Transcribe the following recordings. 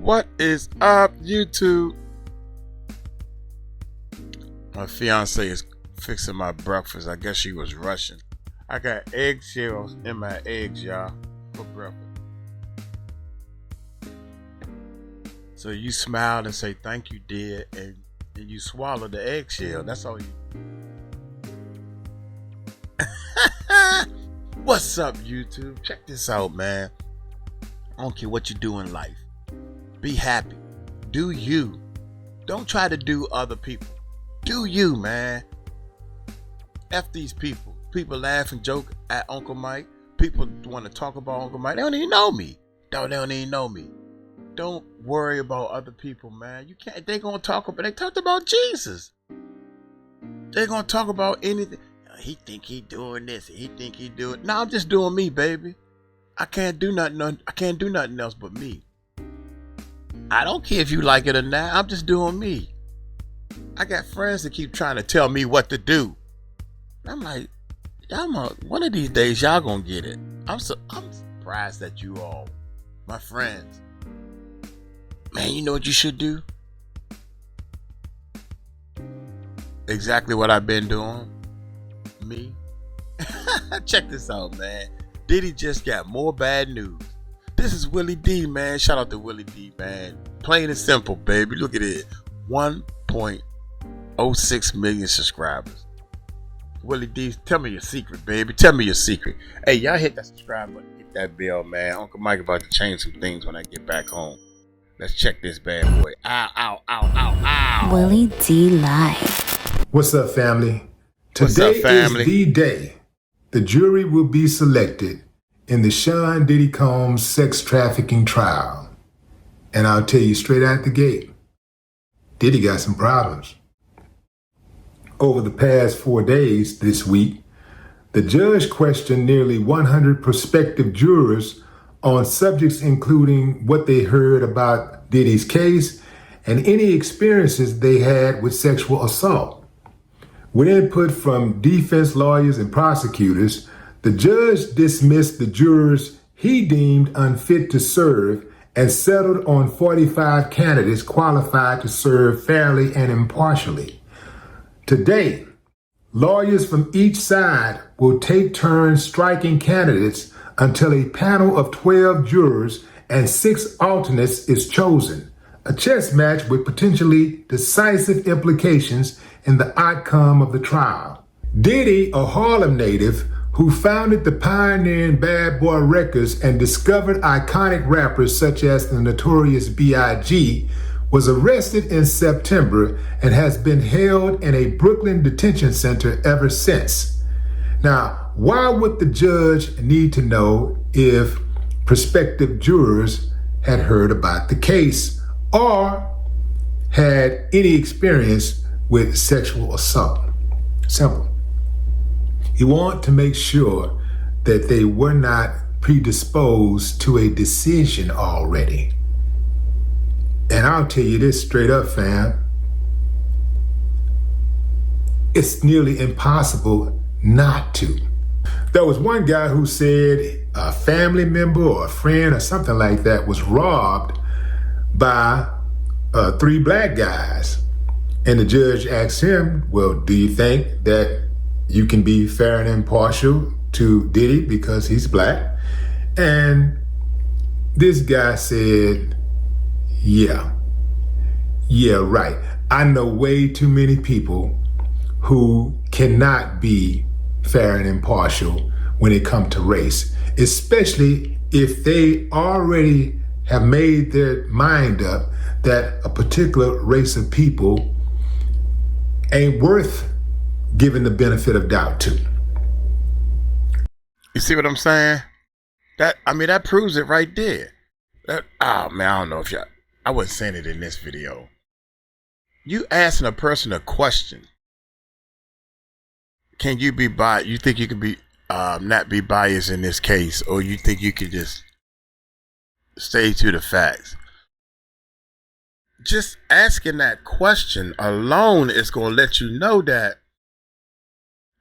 What is up, YouTube? My fiance is fixing my breakfast. I guess she was rushing. I got eggshells in my eggs, y'all, for breakfast. So you smile and say thank you, dear, and you swallow the eggshell. That's all you. What's up, YouTube? Check this out, man. I don't care what you do in life. Be happy. Do you. Don't try to do other people. Do you, man. F these people. People laugh and joke at Uncle Mike. People want to talk about Uncle Mike. They don't even know me. They don't even know me. Don't worry about other people, man. You can't. They gonna talk about. They talked about Jesus. They gonna talk about anything. He think he doing this. He think he doing. No, I'm just doing me, baby. I can't do nothing. I can't do nothing else but me. I don't care if you like it or not. I'm just doing me. I got friends that keep trying to tell me what to do. I'm like, one of these days y'all gonna get it. I'm surprised at you all, my friends. Man, you know what you should do? Exactly what I've been doing. Me. Check this out, man. Diddy just got more bad news. This is Willie D, man. Shout out to Willie D, man. Plain and simple, baby. Look at it. 1.06 million subscribers. Willie D, tell me your secret, baby. Tell me your secret. Hey, y'all hit that subscribe button. Hit that bell, man. Uncle Mike about to change some things when I get back home. Let's check this bad boy. Ow, ow, ow, ow, ow. Willie D Live. What's up, family? What's Today up, family? is the day the jury will be selected in the 𝗟𝗜𝗡𝗞𝗦 sex trafficking trial. And I'll tell you straight out the gate, Diddy got some problems. Over the past 4 days this week, the judge questioned nearly 100 prospective jurors on subjects including what they heard about Diddy's case and any experiences they had with sexual assault. With input from defense lawyers and prosecutors, the judge dismissed the jurors he deemed unfit to serve and settled on 45 candidates qualified to serve fairly and impartially. Today, lawyers from each side will take turns striking candidates until a panel of 12 jurors and 6 alternates is chosen, a chess match with potentially decisive implications in the outcome of the trial. Diddy, a Harlem native who founded the pioneering Bad Boy Records and discovered iconic rappers such as the Notorious B.I.G., was arrested in September and has been held in a Brooklyn detention center ever since. Now, why would the judge need to know if prospective jurors had heard about the case or had any experience with sexual assault? Simple. He wanted to make sure that they were not predisposed to a decision already. And I'll tell you this straight up, fam. It's nearly impossible not to. There was one guy who said a family member or a friend or something like that was robbed by 3 black guys. And the judge asked him, well, do you think that you can be fair and impartial to Diddy because he's black? And this guy said, yeah, right. I know way too many people who cannot be fair and impartial when it comes to race, especially if they already have made their mind up that a particular race of people ain't worth giving the benefit of doubt to. You see what I'm saying? That proves it right there. I don't know if I wasn't saying it in this video. You asking a person a question. Can you be biased? You think you can be not be biased in this case, or you think you can just stay to the facts? Just asking that question alone is going to let you know that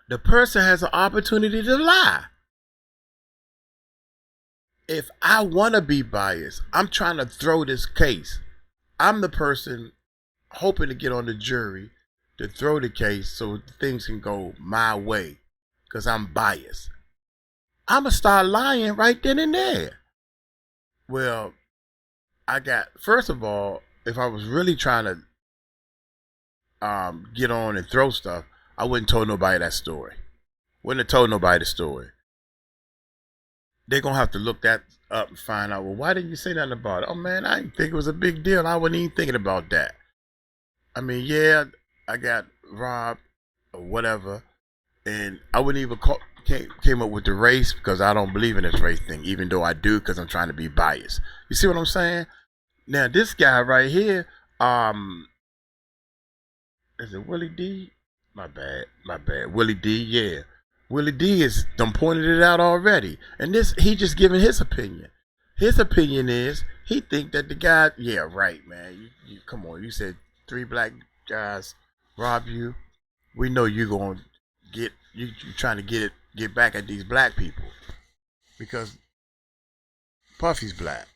the person has an opportunity to lie. if I want to be biased, I'm trying to throw this case. I'm the person hoping to get on the jury to throw the case so things can go my way because I'm biased. I'm going to start lying right then and there. Well, first of all, if I was really trying to get on and throw stuff, I wouldn't told nobody that story. Wouldn't have told nobody the story. They're going to have to look that up and find out, well, why didn't you say nothing about it? Oh, man, I didn't think it was a big deal. I wasn't even thinking about that. I mean, yeah, I got robbed or whatever, and I wouldn't even came up with the race because I don't believe in this race thing, even though I do because I'm trying to be biased. You see what I'm saying? Now, this guy right here, is it Willie D? My bad. Willie D, yeah. Willie D is done pointed it out already. And he just giving his opinion. His opinion is he think that the guy, yeah, right, man. You come on, you said 3 black guys rob you. We know you gonna you trying to get back at these black people. Because Puffy's black.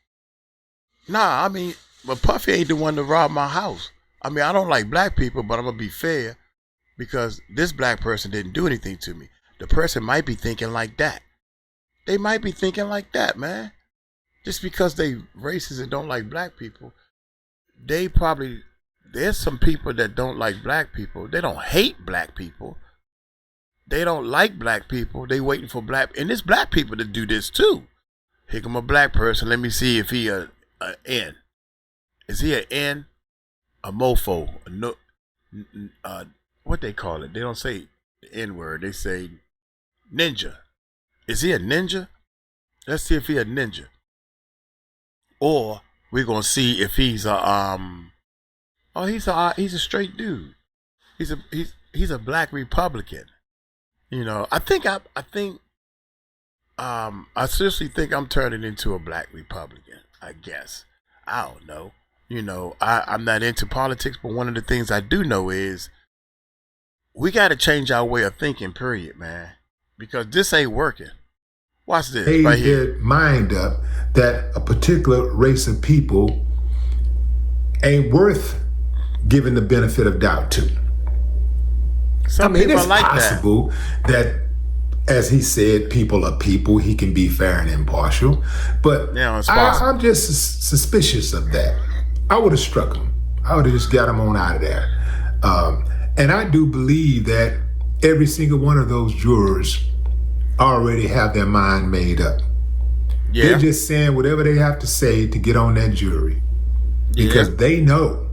Nah, I mean, but Puffy ain't the one to rob my house. I mean, I don't like black people, but I'm gonna be fair because this black person didn't do anything to me. The person might be thinking like that. They might be thinking like that, man. Just because they racist and don't like black people, there's some people that don't like black people. They don't hate black people. They don't like black people. They waiting for and it's black people to do this too. Here come a black person. Let me see if he a N. Is he an N? A mofo? What they call it? They don't say the N word. They say ninja. Is he a ninja? Let's see if he a ninja. Or we're gonna see if he's he's a straight dude. He's a black Republican. You know, I seriously think I'm turning into a black Republican, I guess. I don't know. You know, I'm not into politics, but one of the things I do know is we got to change our way of thinking, period, man. Because this ain't working. Watch this right here. Their mind up that a particular race of people ain't worth giving the benefit of doubt to. Some people it's like possible that, as he said, people are people. He can be fair and impartial. But yeah, I'm just suspicious of that. I would have struck him. I would have just got him on out of there. And I do believe that every single one of those jurors already have their mind made up. Yeah. They're just saying whatever they have to say to get on that jury. Because they know.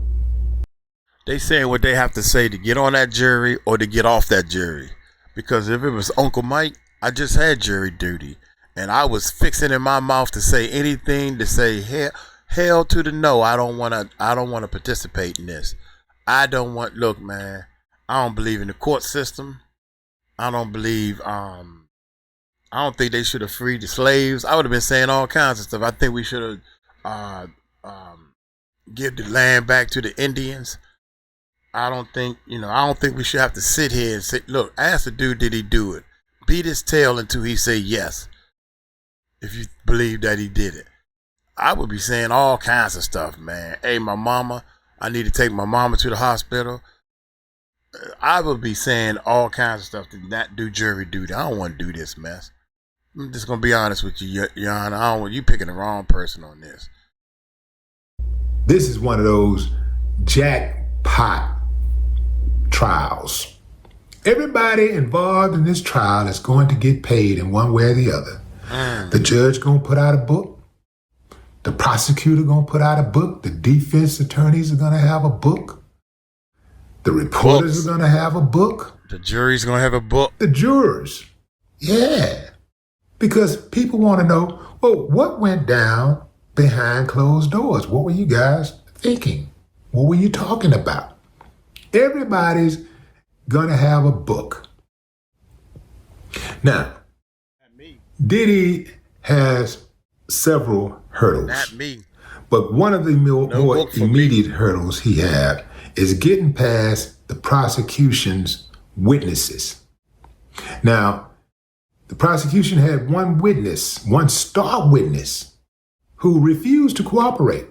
They saying what they have to say to get on that jury or to get off that jury. Because if it was Uncle Mike, I just had jury duty. And I was fixing in my mouth to say anything to say hell to the no. I don't want to participate in this. Look, man, I don't believe in the court system. I don't believe, I don't think they should have freed the slaves. I would have been saying all kinds of stuff. I think we should have give the land back to the Indians. I don't think we should have to sit here and say, look, ask the dude, did he do it? Beat his tail until he say yes. If you believe that he did it. I would be saying all kinds of stuff, man. Hey, my mama, I need to take my mama to the hospital. I would be saying all kinds of stuff to not do jury duty. I don't want to do this mess. I'm just going to be honest with you, Your Honor. I don't want you picking the wrong person on this. This is one of those jackpot trials. Everybody involved in this trial is going to get paid in one way or the other. The judge going to put out a book. The prosecutor going to put out a book. The defense attorneys are going to have a book. The reporters are going to have a book. The jury's going to have a book. The jurors. Yeah. Because people want to know, well, what went down behind closed doors? What were you guys thinking? What were you talking about? Everybody's going to have a book. Now, Diddy has several hurdles. Not me. But one of the more immediate hurdles he had is getting past the prosecution's witnesses. Now, The prosecution had one witness, one star witness, who refused to cooperate.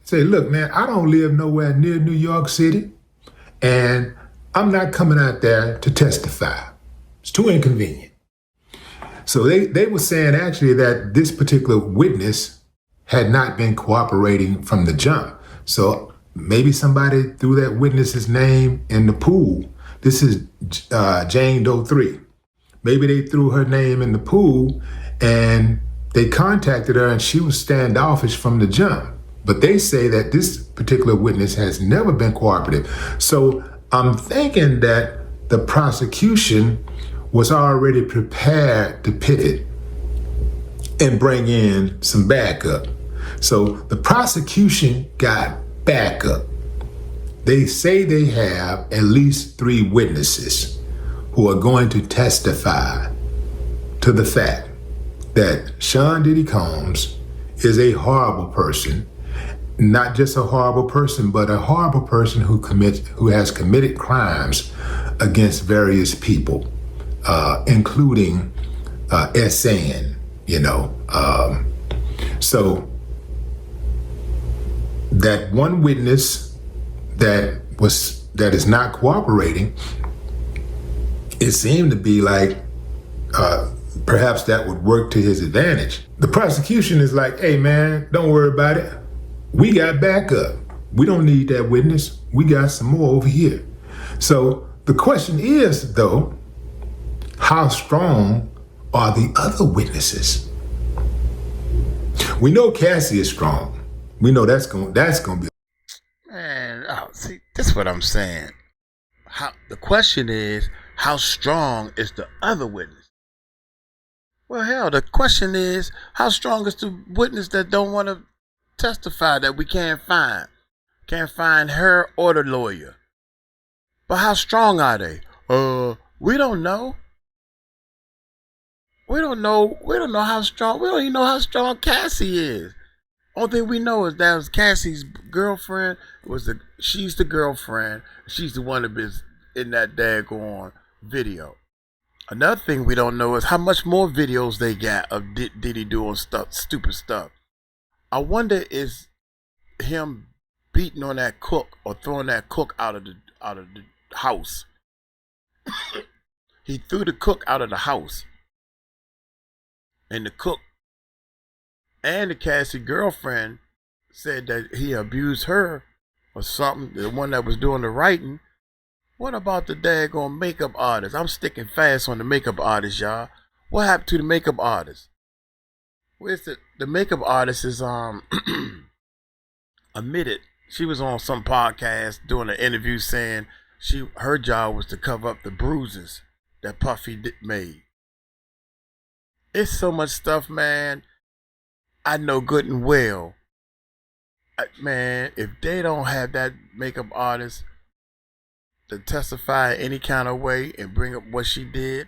Say, look, man, I don't live nowhere near New York City, and I'm not coming out there to testify. It's too inconvenient. So they were saying actually that this particular witness had not been cooperating from the jump. So maybe somebody threw that witness's name in the pool. This is Jane Doe 3. Maybe they threw her name in the pool and they contacted her and she was standoffish from the jump. But they say that this particular witness has never been cooperative. So I'm thinking that the prosecution was already prepared to pivot and bring in some backup. So the prosecution got backup. They say they have at least 3 witnesses who are going to testify to the fact that Sean Diddy Combs is a horrible person. Not just a horrible person, but a horrible person who has committed crimes against various people, including SN, So that one witness that is not cooperating, it seemed to be like perhaps that would work to his advantage. The prosecution is like, hey man, don't worry about it. We got backup. We don't need that witness. We got some more over here. So the question is, though, how strong are the other witnesses? We know Cassie is strong. We know that's going to be. Man, see, this is what I'm saying. The question is, how strong is the other witness? Well, hell, the question is, how strong is the witness that don't want to testify, that we can't find? Can't find her or the lawyer. But how strong are they? We don't know. We don't know how strong. We don't even know how strong Cassie is. Only thing we know is that was Cassie's girlfriend. She's the girlfriend. She's the one that been in that daggone video. Another thing we don't know is how much more videos they got of Diddy doing stupid stuff. I wonder is him beating on that cook or throwing that cook out of the house. He threw the cook out of the house. And the cook and the Cassie girlfriend said that he abused her or something, the one that was doing the writing. What about the daggone makeup artist? I'm sticking fast on the makeup artist, y'all. What happened to the makeup artist? Where's the makeup artist is admitted she was on some podcast doing an interview saying her job was to cover up the bruises that Puffy made. It's so much stuff, man. I know good and well, man, if they don't have that makeup artist to testify in any kind of way and bring up what she did,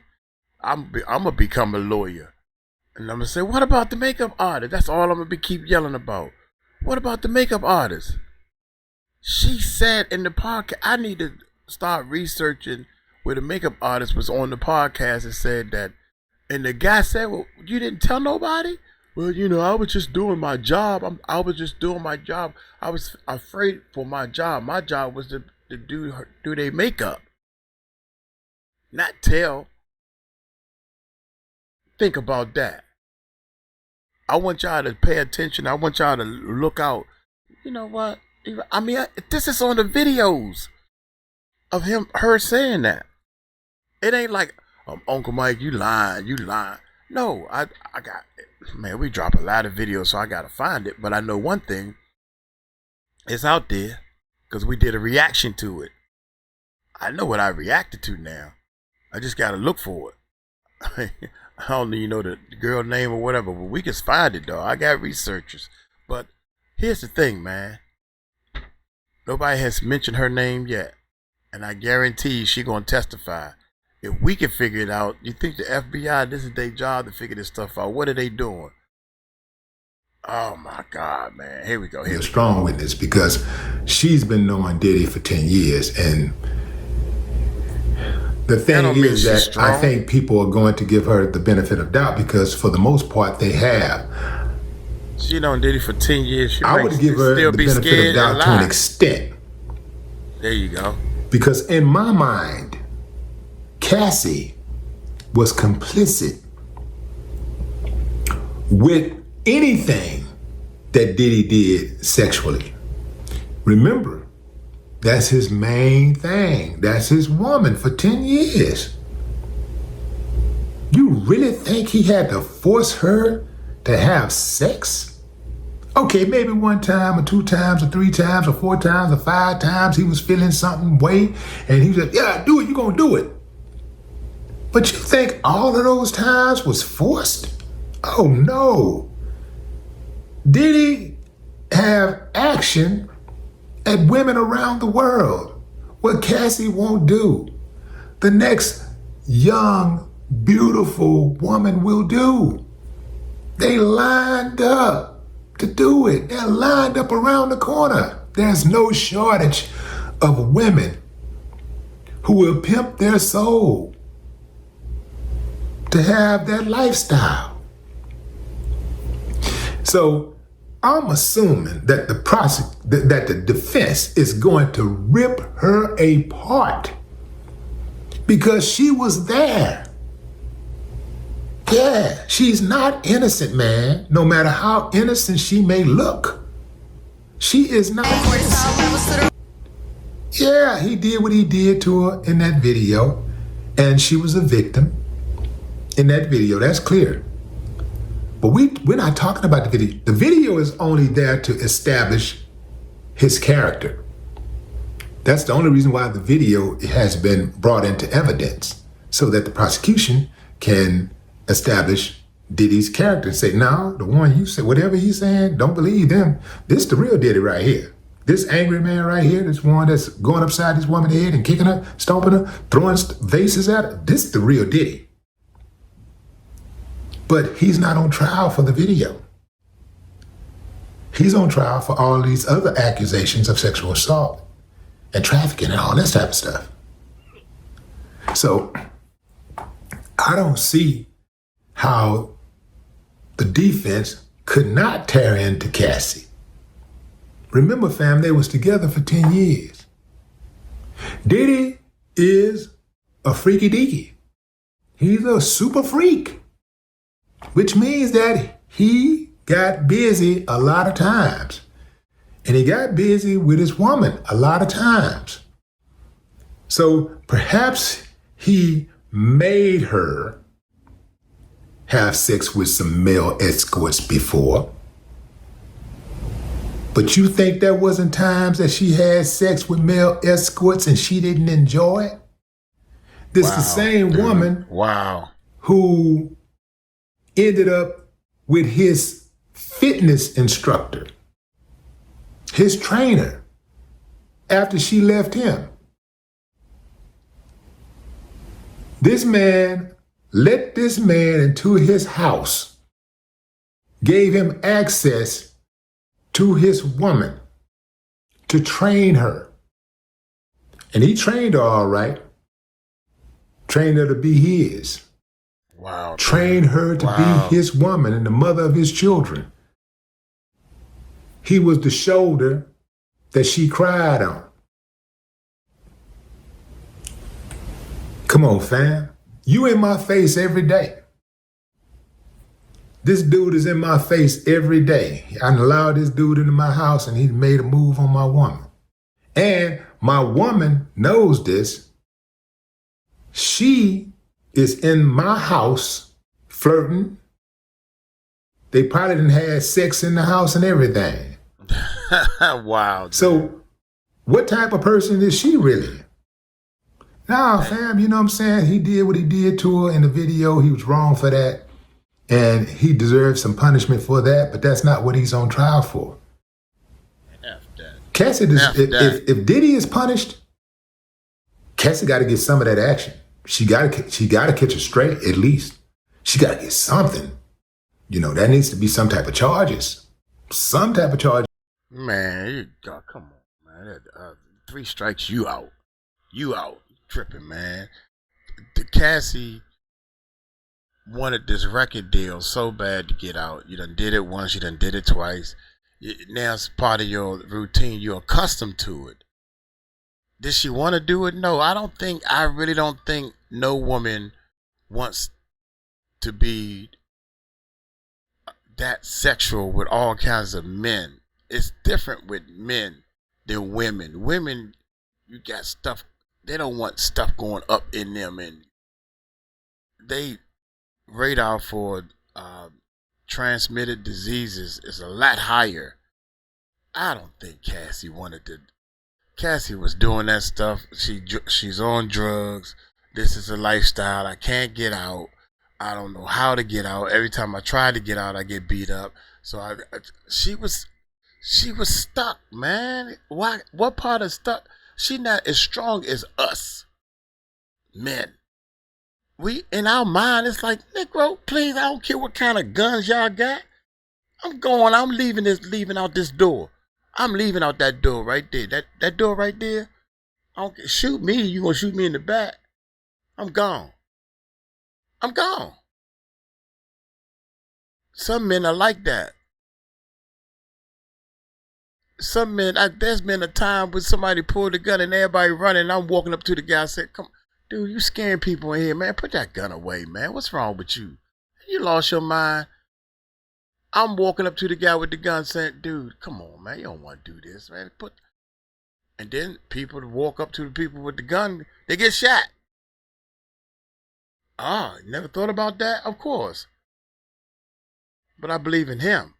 I'm gonna become a lawyer. And I'm gonna say, what about the makeup artist? That's all I'm gonna keep yelling about. What about the makeup artist? She said in the podcast, I need to start researching where the makeup artist was on the podcast and said that. And the guy said, well, you didn't tell nobody? Well, I was just doing my job. I was just doing my job. I was afraid for my job. My job was to do their makeup. Not tell. Think about that. I want y'all to pay attention. I want y'all to look out. You know what? I mean, this is on the videos of her saying that. It ain't like, Uncle Mike, you lying. No, I got it. Man, we drop a lot of videos, so I gotta find it. But I know one thing. It's out there because we did a reaction to it. I know what I reacted to now. I just gotta look for it. I don't even know the girl name or whatever, but we can find it though. I got researchers. But here's the thing, man. Nobody has mentioned her name yet. And I guarantee she gonna testify. If we can figure it out, you think the FBI, this is their job to figure this stuff out. What are they doing? Oh my God, man. Here we go. Here's a strong witness because she's been knowing Diddy for 10 years. And The thing don't mean is she's that strong. I think people are going to give her the benefit of doubt because for the most part they have. She done Diddy for 10 years. She I would give her still the be benefit of scared doubt and to an lie. extent. There you go. Because in my mind, Cassie was complicit with anything that Diddy did sexually. Remember, that's his main thing. That's his woman for 10 years. You really think he had to force her to have sex? Okay, maybe one time or two times or three times or four times or five times he was feeling something way and he was like, yeah, do it, you're gonna do it. But you think all of those times was forced? Oh no. Did he have action at women around the world? What Cassie won't do, the next young, beautiful woman will do. They lined up to do it. They're lined up around the corner. There's no shortage of women who will pimp their soul to have that lifestyle. So I'm assuming that the defense is going to rip her apart because she was there. Yeah, she's not innocent, man. No matter how innocent she may look, she is not innocent. Yeah, he did what he did to her in that video, and she was a victim in that video. That's clear. But we're not talking about the video. The video is only there to establish his character. That's the only reason why the video has been brought into evidence, so that the prosecution can establish Diddy's character and say, no, the one you said, whatever he's saying, don't believe them. This is the real Diddy right here. This angry man right here, this one that's going upside this woman's head and kicking her, stomping her, throwing vases at her. This is the real Diddy. But he's not on trial for the video. He's on trial for all these other accusations of sexual assault and trafficking and all this type of stuff. So I don't see how the defense could not tear into Cassie. Remember, fam, they was together for 10 years. Diddy is a freaky deaky. He's a super freak, which means that he got busy a lot of times. And he got busy with his woman a lot of times. So perhaps he made her have sex with some male escorts before. But you think there wasn't times that she had sex with male escorts and she didn't enjoy it? This is the same woman who ended up with his fitness instructor, his trainer, after she left him. This man let this man into his house, gave him access to his woman to train her. And he trained her all right. Trained her to be his. Wow. Trained her to be his woman and the mother of his children. He was the shoulder that she cried on. Come on, fam. You in my face every day. This dude is in my face every day. I allowed this dude into my house and he made a move on my woman. And my woman knows this. She is in my house flirting. They probably done had sex in the house and everything. Wow. So what type of person is she really? Nah, fam, you know what I'm saying? He did what he did to her in the video. He was wrong for that. And he deserves some punishment for that, but that's not what he's on trial for. F that. Cassie, if Diddy is punished, Cassie got to get some of that action. She got to catch her straight, at least. She got to get something. You know, that needs to be some type of charges. Some type of charge. Man, come on, man. 3 strikes, you out. You out. You tripping, man. Cassie wanted this record deal so bad to get out. You done did it once, you done did it twice. Now it's part of your routine. You're accustomed to it. Did she want to do it? No, I really don't think no woman wants to be that sexual with all kinds of men. It's different with men than women. Women, you got stuff, they don't want stuff going up in them, and they radar for transmitted diseases is a lot higher. I don't think Cassie wanted to. Cassie was doing that stuff. She's on drugs. This is a lifestyle. I can't get out. I don't know how to get out. Every time I try to get out, I get beat up. So she was stuck, man. Why? What part of stuck? She not as strong as us men. We, in our mind, it's like, Negro, please, I don't care what kind of guns y'all got. I'm leaving out this door. I'm leaving out that door right there. That door right there. I don't care. Shoot me, you gonna shoot me in the back. I'm gone. Some men are like that. Some men, there's been a time when somebody pulled a gun and everybody running, and I'm walking up to the guy and said, come, dude, you scaring people in here, man. Put that gun away, man. What's wrong with you? You lost your mind. I'm walking up to the guy with the gun saying, dude, come on, man. You don't want to do this, man. And then people walk up to the people with the gun, they get shot. You never thought about that? Of course. But I believe in him.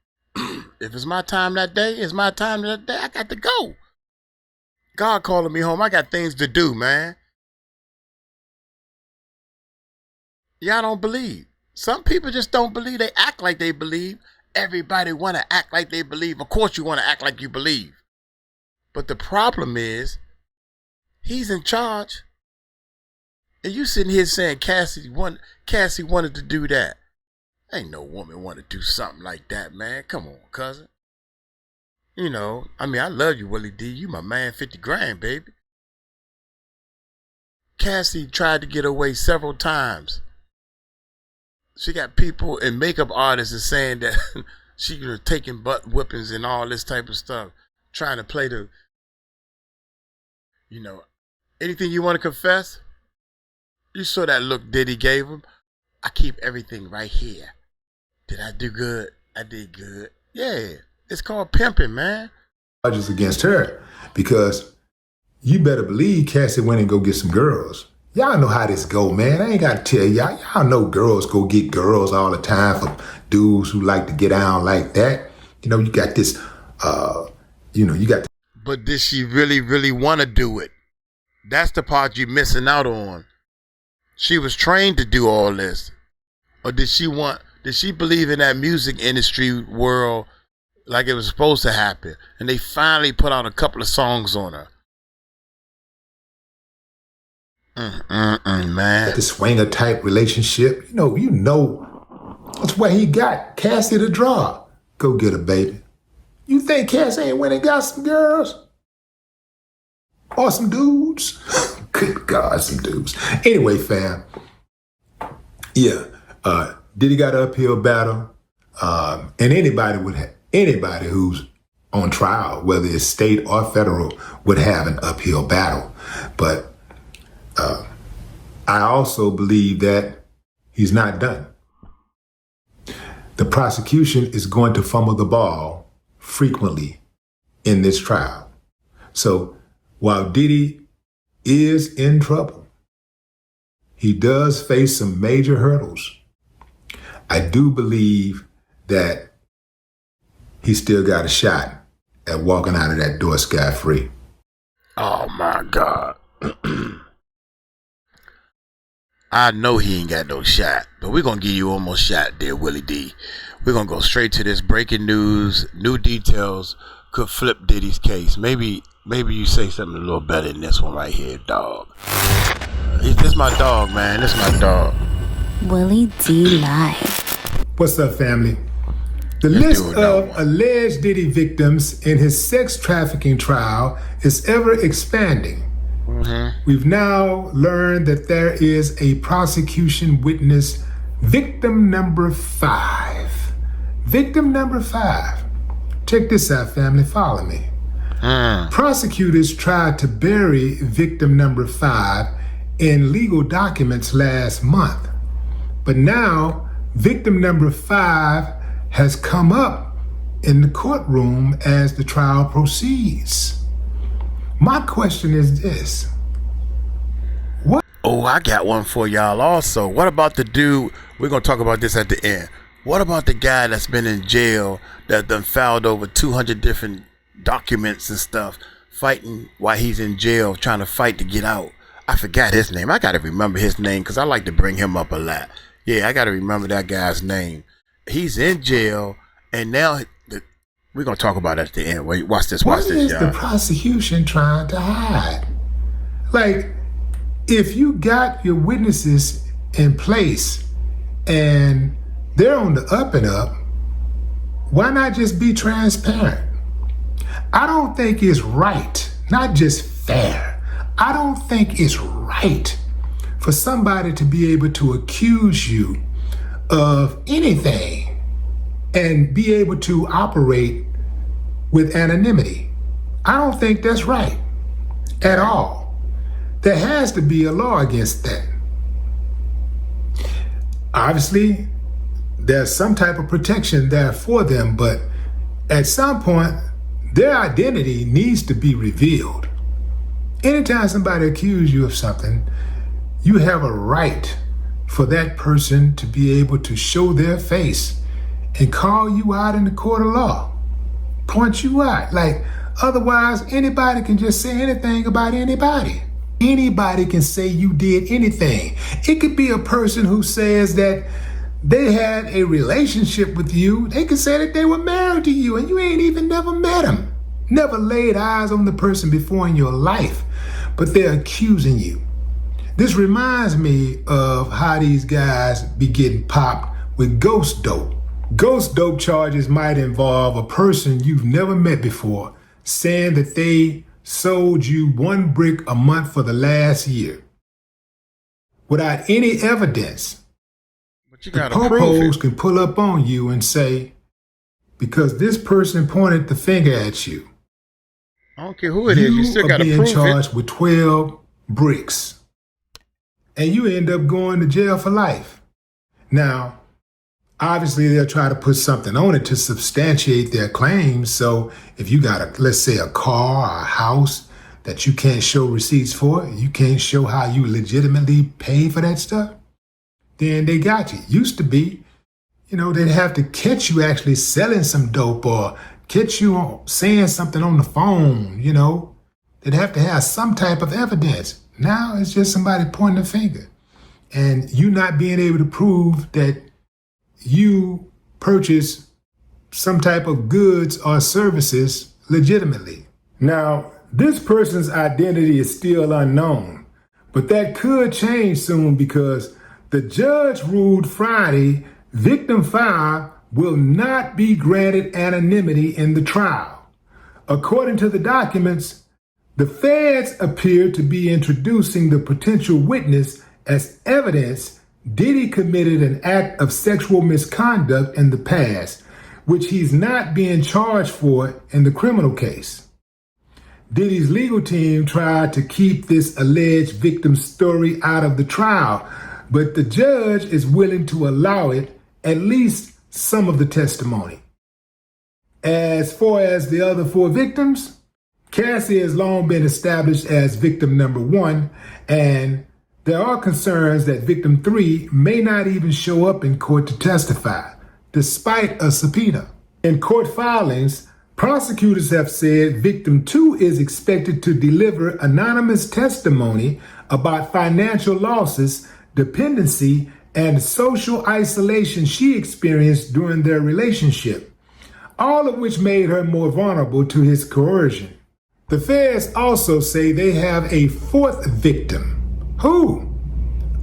If it's my time that day, it's my time that day. I got to go. God calling me home. I got things to do, man. Y'all don't believe. Some people just don't believe. They act like they believe. Everybody want to act like they believe. Of course you want to act like you believe. But the problem is, he's in charge. And you sitting here saying Cassie wanted to do that. Ain't no woman want to do something like that, man. Come on, cousin. You know, I mean, I love you, Willie D. You my man, 50 grand, baby. Cassie tried to get away several times. She got people and makeup artists is saying that she was taking butt whippings and all this type of stuff, trying to play the, you know, anything you want to confess? You saw that look Diddy gave him. I keep everything right here. Did I do good? I did good. Yeah, it's called pimping, man. Charges against her because you better believe Cassie went and go get some girls. Y'all know how this go, man. I ain't got to tell y'all. Y'all know girls go get girls all the time for dudes who like to get down like that. You know, you got this, you got. But did she really, really want to do it? That's the part you're missing out on. She was trained to do all this. Or did she believe in that music industry world like it was supposed to happen? And they finally put out a couple of songs on her. Man. The swinger type relationship. You know, that's why he got Cassie to draw. Go get her, baby. You think Cassie ain't went and got some girls? Or some dudes? Good God, some dudes. Anyway, fam. Yeah. Diddy got an uphill battle. And anybody who's on trial, whether it's state or federal, would have an uphill battle. But I also believe that he's not done. The prosecution is going to fumble the ball frequently in this trial. So while Diddy is in trouble, he does face some major hurdles. I do believe that he still got a shot at walking out of that door scot-free. Oh my God. I know he ain't got no shot, but we're going to give you one more shot there, Willie D. We're going to go straight to this breaking news. New details could flip Diddy's case. Maybe you say something a little better than this one right here, dog. This my dog, man. This my dog. Willie D Live. What's up, family? The list of alleged Diddy victims in his sex trafficking trial is ever expanding. We've now learned that there is a prosecution witness, victim number 5. Victim number 5. Check this out, family. Follow me. Prosecutors tried to bury victim number 5 in legal documents last month. But now, victim number 5 has come up in the courtroom as the trial proceeds. My question is this. Oh, I got one for y'all also. What about the dude? We're going to talk about this at the end. What about the guy that's been in jail that done filed over 200 different documents and stuff, fighting while he's in jail, trying to fight to get out? I forgot his name. I got to remember his name because I like to bring him up a lot. Yeah, I got to remember that guy's name. He's in jail, and now we're going to talk about it at the end. Wait, watch this, What is y'all. the prosecution trying to hide? Like, if you got your witnesses in place and they're on the up and up, why not just be transparent? I don't think it's right, not just fair. I don't think it's right for somebody to be able to accuse you of anything and be able to operate with anonymity. I don't think that's right at all. There has to be a law against that. Obviously, there's some type of protection there for them, but at some point, their identity needs to be revealed. Anytime somebody accuses you of something, you have a right for that person to be able to show their face and call you out in the court of law, point you out. Like, otherwise, anybody can just say anything about anybody. Anybody can say you did anything. It could be a person who says that they had a relationship with you. They could say that they were married to you and you ain't even never met them. Never laid eyes on the person before in your life, but they're accusing you. This reminds me of how these guys be getting popped with ghost dope. Ghost dope charges might involve a person you've never met before saying that they sold you 1 brick a month for the last year without any evidence. But you The got to prove popos it. can pull up on you and say, because this person pointed the finger at you, I don't care who it is. You still got to being prove charged it. with 12 bricks, and you end up going to jail for life. Now, obviously, they'll try to put something on it to substantiate their claims. So if you got, let's say, a car or a house that you can't show receipts for, you can't show how you legitimately paid for that stuff, then they got you. Used to be, they'd have to catch you actually selling some dope or catch you saying something on the phone, They'd have to have some type of evidence. Now it's just somebody pointing a finger and you not being able to prove that you purchase some type of goods or services legitimately. Now, this person's identity is still unknown, but that could change soon because the judge ruled Friday victim 5 will not be granted anonymity in the trial. According to the documents, the feds appear to be introducing the potential witness as evidence Diddy committed an act of sexual misconduct in the past, which he's not being charged for in the criminal case. Diddy's legal team tried to keep this alleged victim's story out of the trial, but the judge is willing to allow it, at least some of the testimony. As far as the other 4 victims, Cassie has long been established as victim number 1, and there are concerns that victim 3 may not even show up in court to testify, despite a subpoena. In court filings, prosecutors have said victim 2 is expected to deliver anonymous testimony about financial losses, dependency, and social isolation she experienced during their relationship, all of which made her more vulnerable to his coercion. The feds also say they have a 4th victim. Who?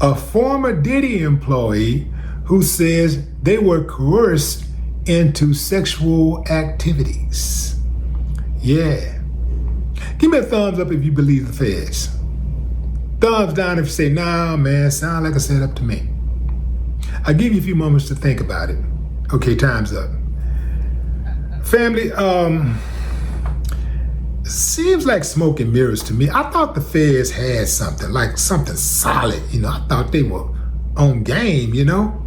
A former Diddy employee who says they were coerced into sexual activities. Yeah. Give me a thumbs up if you believe the feds. Thumbs down if you say, nah, man, sound like a setup to me. I'll give you a few moments to think about it. Okay, time's up. Family, seems like smoke and mirrors to me. I thought the feds had something, like something solid, you know. I thought they were on game, you know.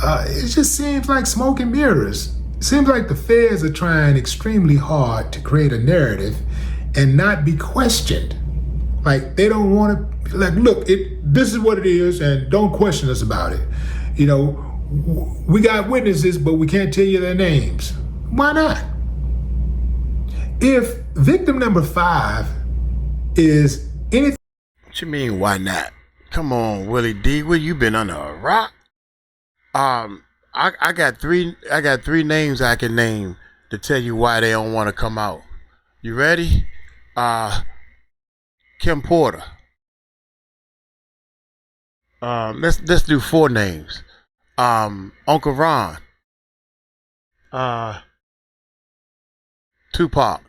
It just seems like smoke and mirrors. It seems like the feds are trying extremely hard to create a narrative and not be questioned. Like, they don't want to, like, look, this is what it is, and don't question us about it. You know, we got witnesses, but we can't tell you their names. Why not? If victim number 5 is anything... What you mean, why not? Come on, Willie D, where you been under a rock? I got three names I can name to tell you why they don't want to come out. You ready? 𝗟𝗡𝗞𝗦. Let's do 4 names. Uncle Ron. Tupac.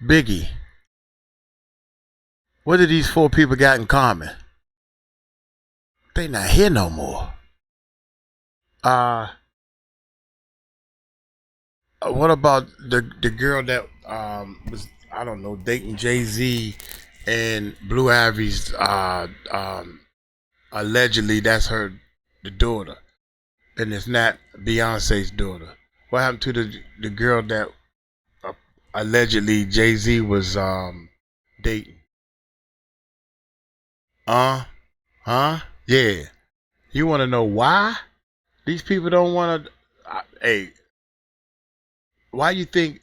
Biggie. What do these 4 people got in common? They not here no more. What about the girl that was, I don't know, dating Jay-Z and Blue Ivy's allegedly that's the daughter, and it's not Beyonce's daughter. What happened to the girl that allegedly Jay-Z was dating? Yeah. You want to know why these people don't want to? Hey, why you think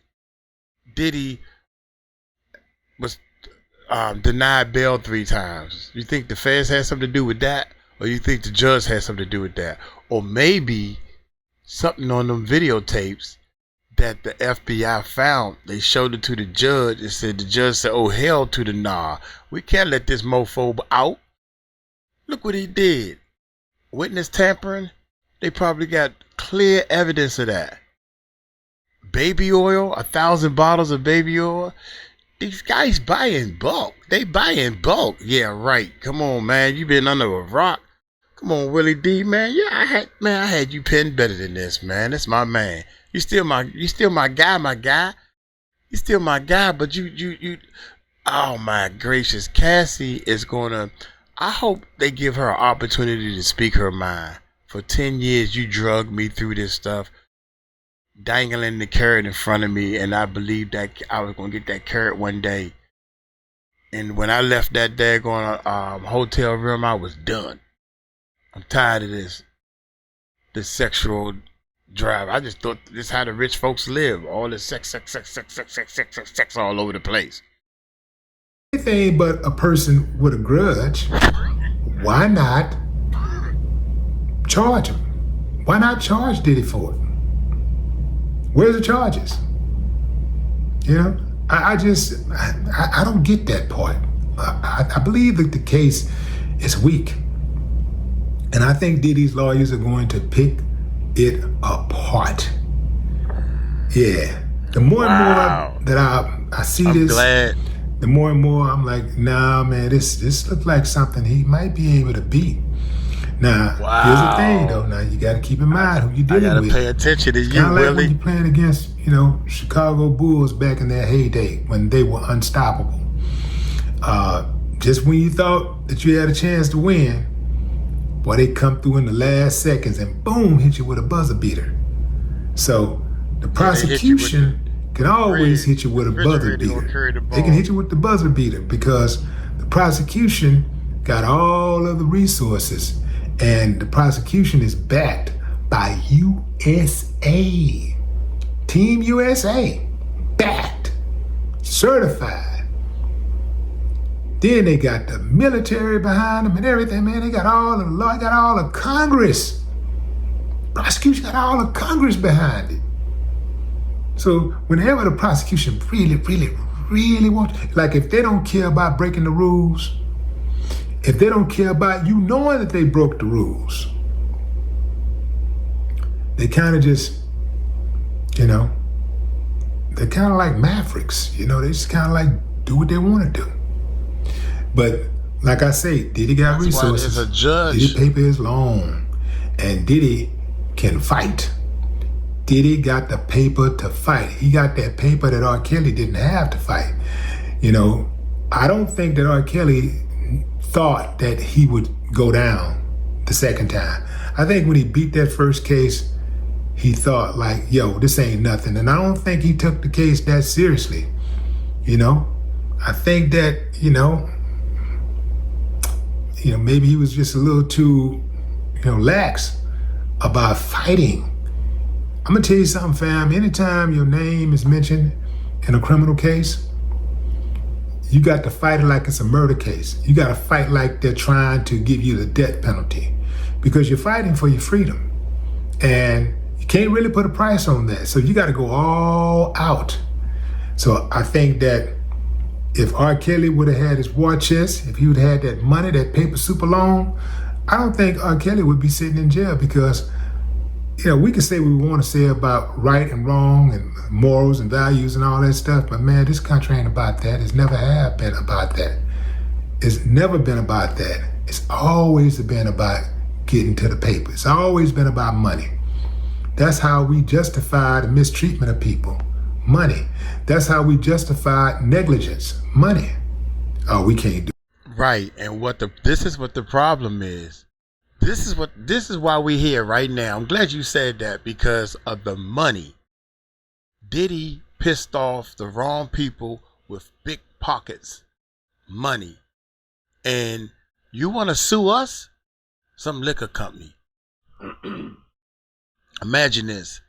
Diddy was denied bail 3 times? You think the feds had something to do with that? Or you think the judge had something to do with that? Or maybe something on them videotapes that the FBI found, they showed it to the judge and said, the judge said, oh, hell to the nah. We can't let this mofo out. Look what he did. Witness tampering. They probably got clear evidence of that. Baby oil, 1,000 bottles of baby oil. These guys buy in bulk. They buy in bulk. Yeah, right. Come on, man. You been under a rock. Come on, Willie D, man. Yeah, I had you pinned better than this, man. That's my man. You still my guy, my guy. You still my guy, but you. Oh my gracious, Cassie is gonna. I hope they give her an opportunity to speak her mind. For 10 years, you drugged me through this stuff, dangling the carrot in front of me, and I believed that I was gonna get that carrot one day. And when I left that daggone hotel room, I was done. I'm tired of this sexual drive. I just thought this is how the rich folks live. All this sex all over the place. Anything but a person with a grudge, why not charge him? Why not charge Diddy for it? Where's the charges? You know, I don't get that part. I believe that the case is weak. And I think Diddy's lawyers are going to pick it apart. Yeah. The more and more that I see this, glad. The more and more I'm like, nah, man, this looks like something he might be able to beat. Now, here's the thing, though. Now, you got to keep in mind who you're dealing with. I got to pay attention to you, kind of like Willie. when you're playing against, Chicago Bulls back in their heyday when they were unstoppable. Just when you thought that you had a chance to win, boy, they come through in the last seconds and boom, hit you with a buzzer beater. So the prosecution can always hit you with a buzzer beater. They can hit you with the buzzer beater because the prosecution got all of the resources, and the prosecution is backed by USA. Team USA. Backed. Certified. Then they got the military behind them and everything, man. They got all of the law, got all of Congress. Prosecution got all of Congress behind it. So whenever the prosecution really wants, like if they don't care about breaking the rules, if they don't care about you knowing that they broke the rules, they kind of just, they're kind of like mavericks, they just kind of like do what they want to do. But like I say, Diddy got That's why resources. there's a judge. Diddy paper is long, and Diddy can fight. Diddy got the paper to fight. He got that paper that R. Kelly didn't have to fight. You know, I don't think that R. Kelly thought that he would go down the second time. I think when he beat that first case, he thought like, yo, this ain't nothing. And I don't think he took the case that seriously. You know, I think that, maybe he was just a little too, lax about fighting. I'm gonna tell you something, fam. Anytime your name is mentioned in a criminal case, you got to fight it like it's a murder case. You got to fight like they're trying to give you the death penalty, because you're fighting for your freedom, and you can't really put a price on that. So you got to go all out. So I think that if R. Kelly would have had his war chest, if he would have had that money, that paper super long, I don't think R. Kelly would be sitting in jail, because we can say what we want to say about right and wrong and morals and values and all that stuff, but man, this country ain't about that. It's never have been about that. It's never been about that. It's always been about getting to the paper. It's always been about money. That's how we justify the mistreatment of people. Money. That's how we justify negligence. Money. Oh, we can't do it. Right, and this is what the problem is. This is why we're here right now. I'm glad you said that, because of the money. Diddy pissed off the wrong people with big pockets, money. And you want to sue us? Some liquor company. Imagine this.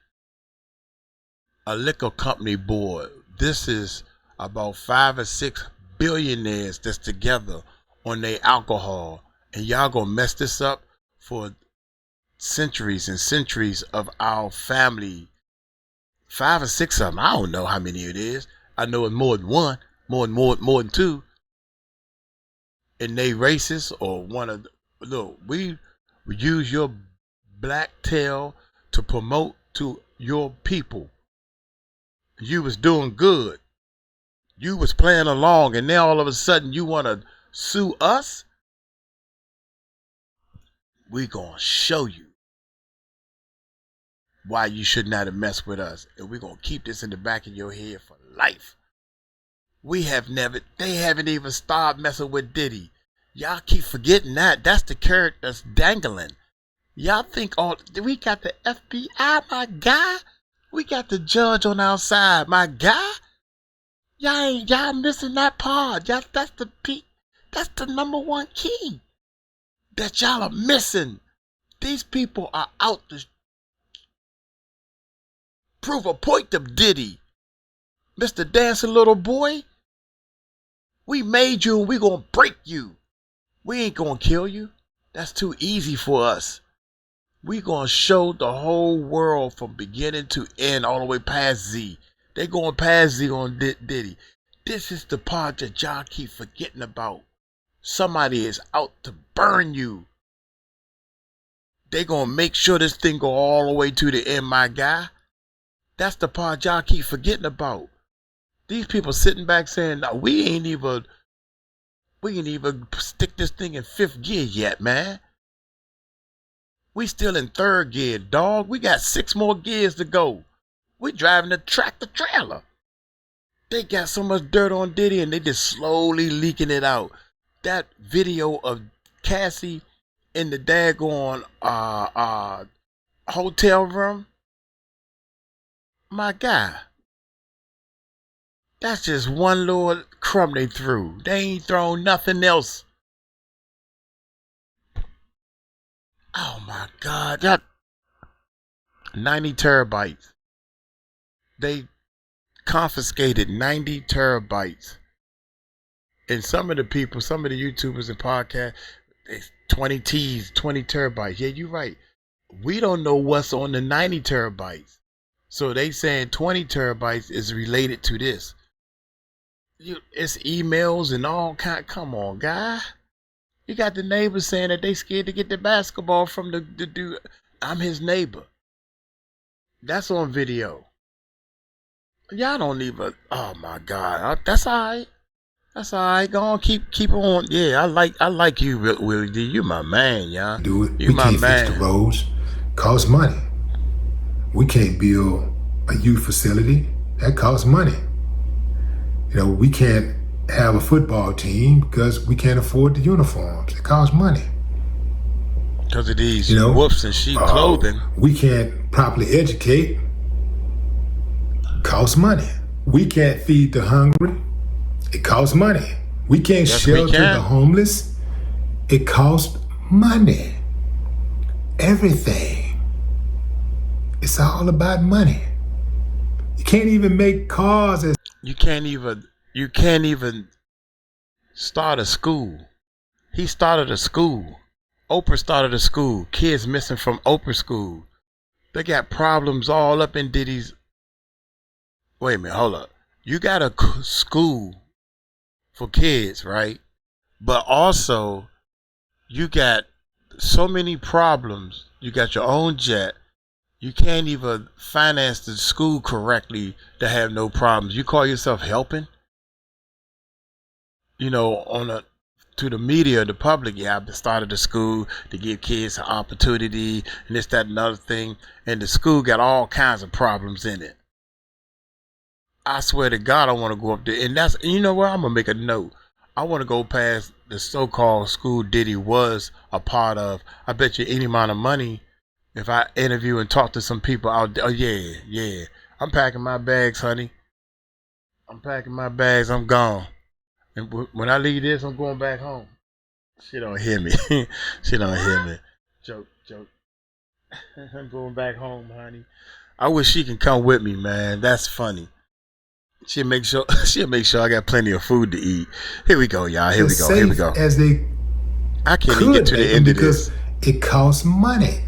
A liquor company board. This is about 5 or 6 billionaires that's together on their alcohol. And y'all gonna mess this up for centuries and centuries of our family. 5 or 6 of them. I don't know how many it is. I know it's more than one, more than two. And they racist or one of the, look, we use your black tail to promote to your people. You was doing good. You was playing along, and now all of a sudden you want to sue us? We gonna show you why you should not have messed with us, and we're gonna keep this in the back of your head for life. They haven't even started messing with Diddy. Y'all keep forgetting that. That's the carrot that's dangling. Y'all think we got the FBI, my guy? We got the judge on our side, my guy? Y'all missing that part. That's the number one key that y'all are missing. These people are out to prove a point to Diddy. Mr. Dancing Little Boy, we made you and we gonna break you. We ain't gonna kill you. That's too easy for us. We gonna show the whole world from beginning to end, all the way past Z. They going past Z on Diddy. This is the part that y'all keep forgetting about. Somebody is out to burn you. They gonna make sure this thing go all the way to the end, my guy. That's the part y'all keep forgetting about. These people sitting back saying, no, we ain't even stick this thing in 5th gear yet, man. We still in 3rd gear, dog. We got 6 more gears to go. We driving a tractor trailer. They got so much dirt on Diddy and they just slowly leaking it out. That video of Cassie in the daggone hotel room, my guy, that's just one little crumb they threw. They ain't thrown nothing else. Oh my God, that 90 terabytes. They confiscated 90 terabytes. And some of the YouTubers and podcasts, 20 terabytes. Yeah, you're right. We don't know what's on the 90 terabytes. So they saying 20 terabytes is related to this. It's emails and all kind. Come on, guy. You got the neighbors saying that they scared to get the basketball from the dude. I'm his neighbor. That's on video. Y'all don't even. Oh my God. That's all right. That's all right. Go on, keep on. Yeah, I like you, Willie D. You my man, y'all. Do it. You We my can't man. fix the roads. Costs money. We can't build a youth facility. That costs money. You know, we can't have a football team because we can't afford the uniforms. It costs money. Because of these wolves and sheep clothing. We can't properly educate. Costs money. We can't feed the hungry. It costs money. We can't shelter the homeless. It costs money. Everything. It's all about money. You can't even make cars as You can't even start a school. He started a school. Oprah started a school. Kids missing from Oprah school. They got problems all up in Diddy's. Wait a minute, hold up. You got a school for kids, right? But also, you got so many problems. You got your own jet. You can't even finance the school correctly to have no problems. You call yourself helping? You know, to the media, the public, yeah, I started the school to give kids an opportunity and this, that, and another thing. And the school got all kinds of problems in it. I swear to God, I want to go up there. And you know what? I'm going to make a note. I want to go past the so-called school Diddy was a part of. I bet you any amount of money, if I interview and talk to some people out there, yeah. I'm packing my bags, honey. I'm packing my bags. I'm gone. And when I leave this, I'm going back home. She don't hear me. She don't hear me. Joke. I'm going back home, honey. I wish she can come with me, man. That's funny. She'll make sure I got plenty of food to eat. Here we go, y'all. Here we go. As they I can't even get to the end of this. Because it costs money.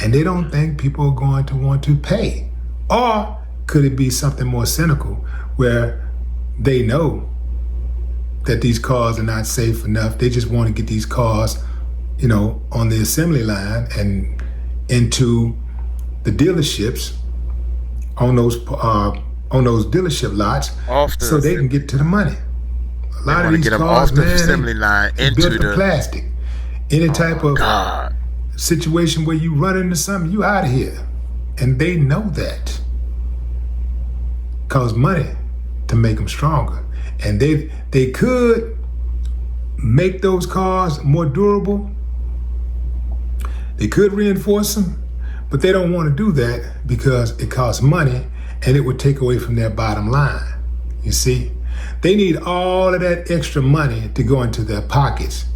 And they don't think people are going to want to pay. Or could it be something more cynical where they know that these cars are not safe enough? They just want to get these cars, on the assembly line and into the dealerships on those dealership lots so they can get to the money. A lot of these cars, off the assembly line into the plastic. Any type of situation where you run into something, you out of here. And they know that. Costs money to make them stronger. And they could make those cars more durable. They could reinforce them, but they don't want to do that because it costs money and it would take away from their bottom line. You see? They need all of that extra money to go into their pockets,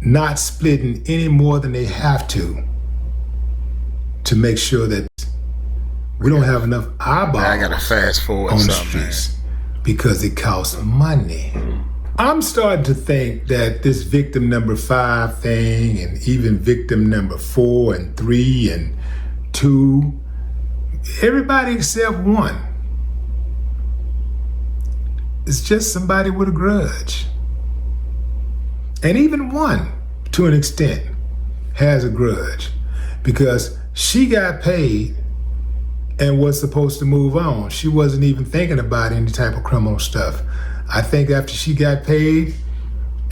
not splitting any more than they have to make sure that we don't have enough eyeballs I gotta fast forward on the streets because it costs money. I'm starting to think that this victim number 5 thing and even victim number 4 and 3 and 2, everybody except one, it's just somebody with a grudge. And even one, to an extent, has a grudge because she got paid and was supposed to move on. She wasn't even thinking about any type of criminal stuff. I think after she got paid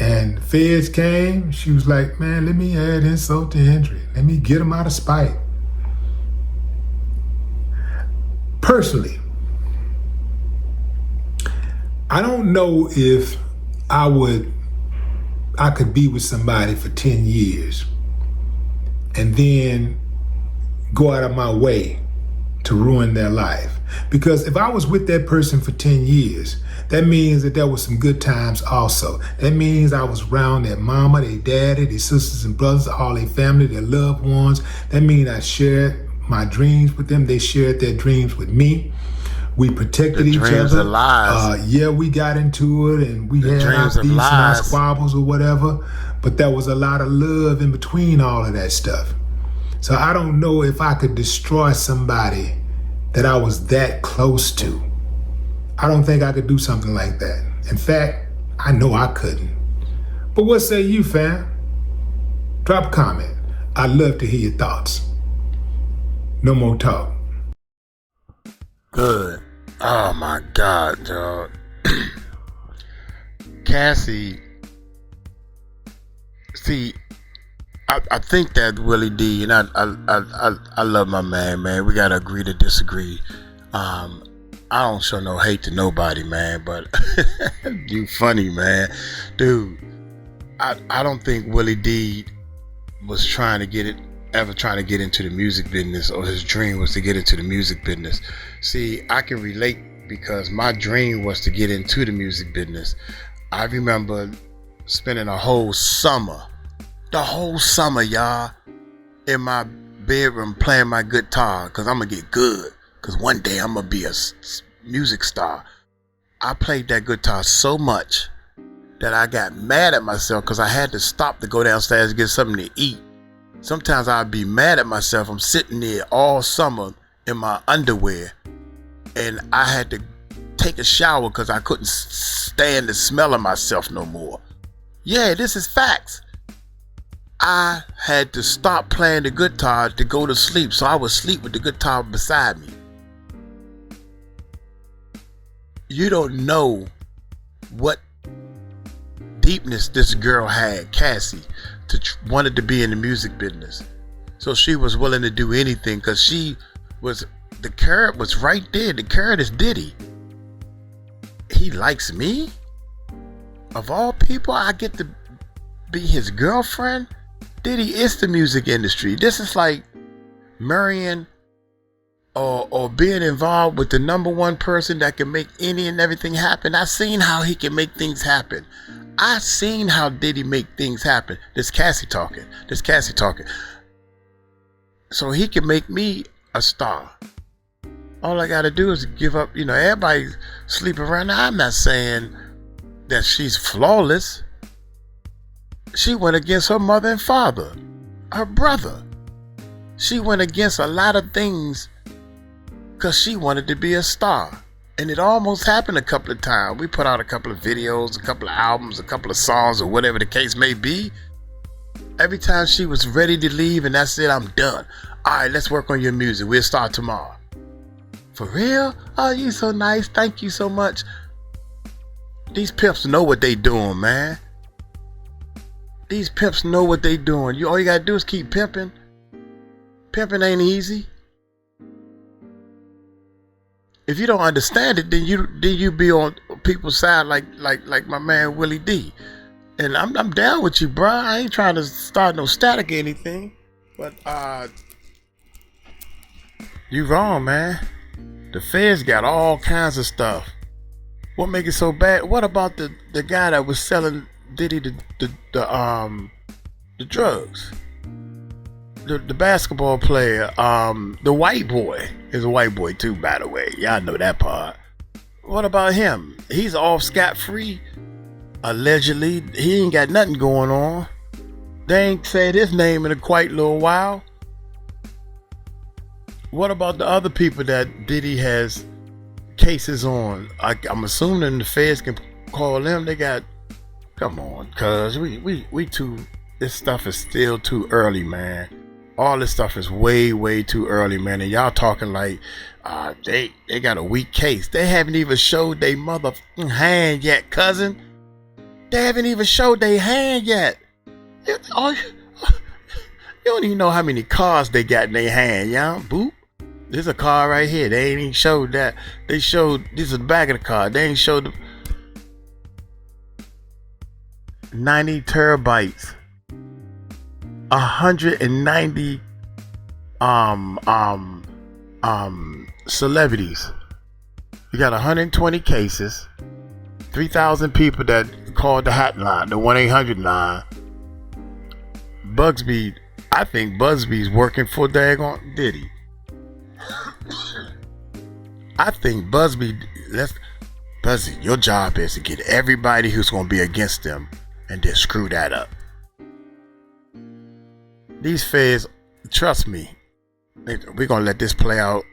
and the feds came, she was like, man, let me add insult to injury. Let me get them out of spite. Personally, I don't know if I could be with somebody for 10 years and then go out of my way to ruin their life. Because if I was with that person for 10 years, that means that there was some good times also. That means I was around their mama, their daddy, their sisters and brothers, all their family, their loved ones. That means I shared my dreams with them. They shared their dreams with me. We protected each other. We got into it and we had our beefs and our squabbles or whatever. But there was a lot of love in between all of that stuff. So I don't know if I could destroy somebody that I was that close to. I don't think I could do something like that. In fact, I know I couldn't. But what say you, fam? Drop a comment. I'd love to hear your thoughts. No more talk. Good. Oh my God, dog. Cassie, see, I think that Willie D, and I love my man. We gotta agree to disagree. I don't show no hate to nobody, man, but you funny, man. Dude, I don't think Willie D was trying to get into the music business, or his dream was to get into the music business. See, I can relate because my dream was to get into the music business. I remember spending the whole summer, y'all, in my bedroom playing my guitar, because I'm going to get good, because one day I'm going to be a music star. I played that guitar so much that I got mad at myself because I had to stop to go downstairs and get something to eat. Sometimes I'd be mad at myself. I'm sitting there all summer in my underwear, and I had to take a shower because I couldn't stand the smell of myself no more. Yeah, this is facts. I had to stop playing the guitar to go to sleep, so I would sleep with the guitar beside me. You don't know what deepness this girl had, Cassie, wanted to be in the music business. So she was willing to do anything because the carrot was right there. The carrot is Diddy. He likes me? Of all people, I get to be his girlfriend? Diddy is the music industry. This is like marrying or being involved with the number one person that can make any and everything happen. I seen how he can make things happen. I seen how Diddy make things happen. This Cassie talking. So he can make me a star. All I gotta do is give up. Everybody sleep around. Now, I'm not saying that she's flawless. She went against her mother and father, her brother. She went against a lot of things because she wanted to be a star. And it almost happened a couple of times. We put out a couple of videos, a couple of albums, a couple of songs, or whatever the case may be. Every time she was ready to leave, and that's it, I'm done. All right, let's work on your music. We'll start tomorrow. For real? Oh, you so nice. Thank you so much. These pimps know what they doing, man. These pimps know what they doing. All you gotta do is keep pimping. Pimping ain't easy. If you don't understand it, then you be on people's side like my man Willie D. And I'm down with you, bro. I ain't trying to start no static or anything. But you wrong, man. The feds got all kinds of stuff. What make it so bad? What about the guy that was selling Diddy the drugs? The basketball player, the white boy is a white boy too, by the way. Y'all know that part. What about him? He's off scot-free. Allegedly, he ain't got nothing going on. They ain't said his name in a quite little while. What about the other people that Diddy has cases on? I'm assuming the feds can call them. They got. Come on, cuz we too. This stuff is still too early, man. All this stuff is way too early, man. And y'all talking like they got a weak case. They haven't even showed their motherfucking hand yet, cousin. They haven't even showed their hand yet. You don't even know how many cars they got in their hand, y'all. Boop. There's a car right here. They ain't even showed that. They showed this is the back of the car. They ain't showed the 90 terabytes. 190 celebrities. You got 120 cases, 3,000 people that called the hotline, the 1-800 line. Bugsby, I think Busby's working for daggone Diddy. I think Busby, your job is to get everybody who's going to be against them and then screw that up. These feds, trust me, we're going to let this play out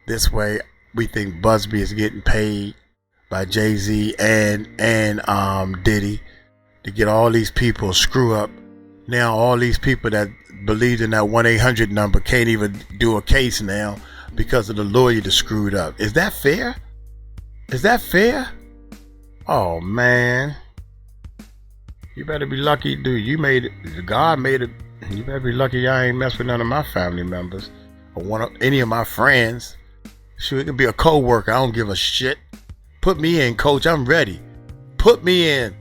this way. We think Busby is getting paid by Jay-Z and Diddy to get all these people screw up. Now all these people that believed in that 1-800 number can't even do a case now because of the lawyer that screwed up. Is that fair? Is that fair? Oh, man. You better be lucky, dude. You made it. God made it. You better be lucky I ain't mess with none of my family members or any of my friends. Shoot, it could be a co-worker. I don't give a shit. Put me in, coach. I'm ready. Put me in.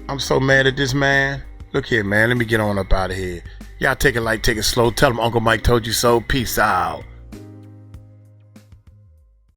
I'm so mad at this man. Look here, man. Let me get on up out of here. Y'all take it slow. Tell him Uncle Mike told you so. Peace out.